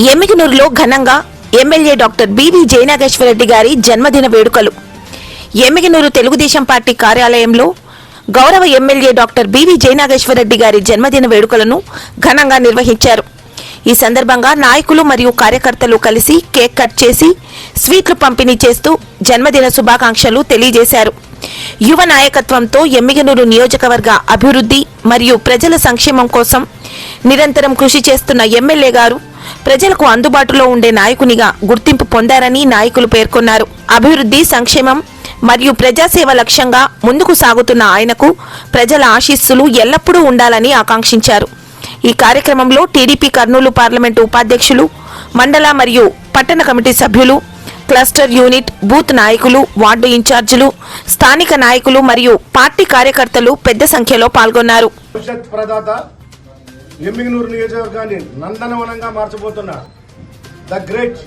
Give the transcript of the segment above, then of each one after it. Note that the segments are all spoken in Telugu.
ఎమ్మిగనూరులో ఘనంగా ఎమ్మెల్యే డాక్టర్ బివి జయనాగేశ్వరరెడ్డి గారి జన్మదిన వేడుకలు. ఎమ్మిగనూరు తెలుగుదేశం పార్టీ కార్యాలయంలో గౌరవ ఎమ్మెల్యే డాక్టర్ బివి జయనాగేశ్వరరెడ్డి గారి జన్మదిన వేడుకలను ఘనంగా నిర్వహించారు. ఈ సందర్భంగా నాయకులు మరియు కార్యకర్తలు కలిసి కేక్ కట్ చేసి స్వీట్లు పంపిణీ చేస్తూ జన్మదిన శుభాకాంక్షలు తెలియజేశారు. యువ నాయకత్వంతో ఎమ్మిగనూరు నియోజకవర్గ అభివృద్ధి మరియు ప్రజల సంక్షేమం కోసం నిరంతరం కృషి చేస్తున్న ఎమ్మెల్యే గారు ప్రజలకు అందుబాటులో ఉండే నాయకునిగా గుర్తింపు పొందారని నాయకులు పేర్కొన్నారు. అభివృద్ధి, సంక్షేమం మరియు ప్రజాసేవ లక్ష్యంగా ముందుకు సాగుతున్న ఆయనకు ప్రజల ఆశీస్సులు ఎల్లప్పుడూ ఉండాలని ఆకాంక్షించారు. ఈ కార్యక్రమంలో టీడీపీ కర్నూలు పార్లమెంటు ఉపాధ్యక్షులు, మండల మరియు పట్టణ కమిటీ సభ్యులు, క్లస్టర్ యూనిట్, బూత్ నాయకులు, వార్డు ఇన్ఛార్జీలు, స్థానిక నాయకులు మరియు పార్టీ కార్యకర్తలు పెద్ద సంఖ్యలో పాల్గొన్నారు. ఎమ్మిగనూరు నియోజకవర్గాన్ని నందనవనంగా మార్చబోతున్న ద గ్రేట్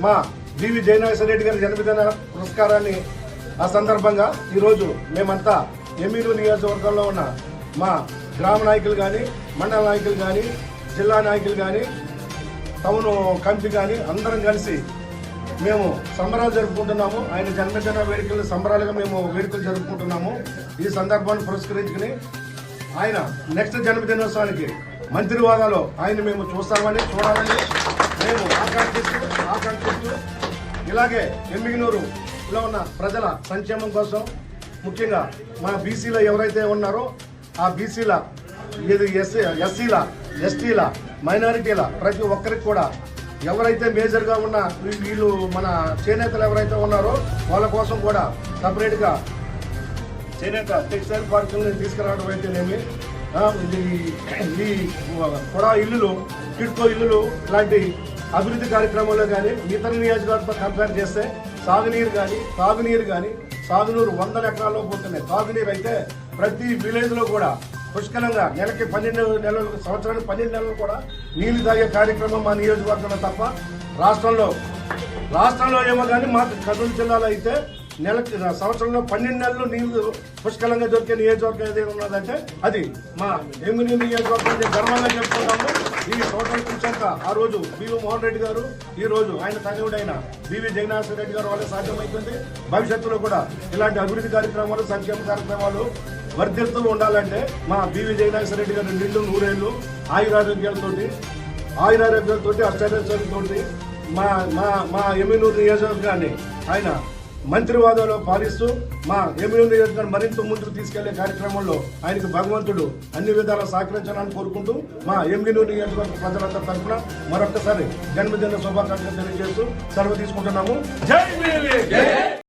మా బివి జయనాగేశ్వరరెడ్డి గారి జన్మదిన పురస్కారాన్ని ఆ సందర్భంగా ఈరోజు మేమంతా ఎమ్మిగనూరు నియోజకవర్గంలో ఉన్న మా గ్రామ నాయకులు కానీ, మండల నాయకులు కానీ, జిల్లా నాయకులు కానీ, టౌన్ కమిటీ కానీ అందరం కలిసి మేము సంబరాలు జరుపుకుంటున్నాము. ఆయన జన్మదిన వేడుకలు సంబరాలుగా మేము వేడుకలు జరుపుకుంటున్నాము. ఈ సందర్భాన్ని పురస్కరించుకుని ఆయన నెక్స్ట్ జన్మదినోత్సవానికి మంత్రి హోదాలో ఆయన మేము చూడాలని మేము ఆకాంక్షిస్తూ ఇలాగే ఎమ్మిగనూరులో ఉన్న ప్రజల సంక్షేమం కోసం ముఖ్యంగా మన బీసీలో ఎవరైతే ఉన్నారో ఆ బీసీల ఎస్సీల ఎస్టీల మైనారిటీల ప్రతి ఒక్కరికి కూడా ఎవరైతే మేజర్గా ఉన్న వీళ్ళు మన చేనేతలు ఎవరైతే ఉన్నారో వాళ్ళ కోసం కూడా సపరేట్గా చేనేత టెక్స్టైల్ పార్కులను తీసుకురావడం అయితేనేమి, ఈ కూడా ఇల్లులు, కిడ్కో ఇల్లులు లాంటి అభివృద్ధి కార్యక్రమంలో కానీ ఇతర నియోజకవర్గంతో కంపేర్ చేస్తే సాగునీరు కానీ సాగునీరు 100 ఎకరాల్లో పోతున్నాయి. సాగునీరు అయితే ప్రతి విలేజ్లో కూడా పుష్కలంగా నెలకి 12 నెలలు, సంవత్సరానికి 12 నెలలు కూడా నీళ్లు తాగే కార్యక్రమం మా నియోజకవర్గంలో తప్ప రాష్ట్రంలో ఏమో కానీ మా కర్నూలు జిల్లాలో అయితే నెలకి సంవత్సరంలో 12 నెలలు నీళ్లు పుష్కలంగా దొరికే నియోజకవర్గం ఏదైనా ఉన్నదంటే అది మా ఎమ్మిగనూరు నియోజకవర్గం గర్వంగా చెప్పుకుంటాము. ఈ టోటల్ కూర్చాక ఆ రోజు బివి మోహన్ రెడ్డి గారు, ఈ రోజు ఆయన తనయుడైన బివి జయనాగేశ్వరరెడ్డి గారు వల్ల సాధ్యమవుతుంది. భవిష్యత్తులో కూడా ఇలాంటి అభివృద్ధి కార్యక్రమాలు, సంక్షేమ కార్యక్రమాలు వర్ధిల్తూ ఉండాలంటే మా బివి జయనాగేశ్వరరెడ్డి గారు నిండు 100 ఏళ్ళు ఆయురారోగ్యాలతోటి అష్టైశ్వర్యంతోటి మా ఎమ్మిగనూరు నియోజకవర్గాన్ని ఆయన మంత్రి హోదాలో పాలిస్తూ మా ఎమ్మిగనూరు నియోజకవర్గాన్ని మరింత ముందుకు తీసుకెళ్లే కార్యక్రమంలో ఆయనకు భగవంతుడు అన్ని విధాలా సహకరించాలని కోరుకుంటూ మా ఎమ్మిగనూరు నియోజకవర్గ ప్రజలందరి తరఫున మరొకసారి జన్మదిన శుభాకాంక్షలు తెలియజేస్తూ సెలవు తీసుకుంటున్నాము. జై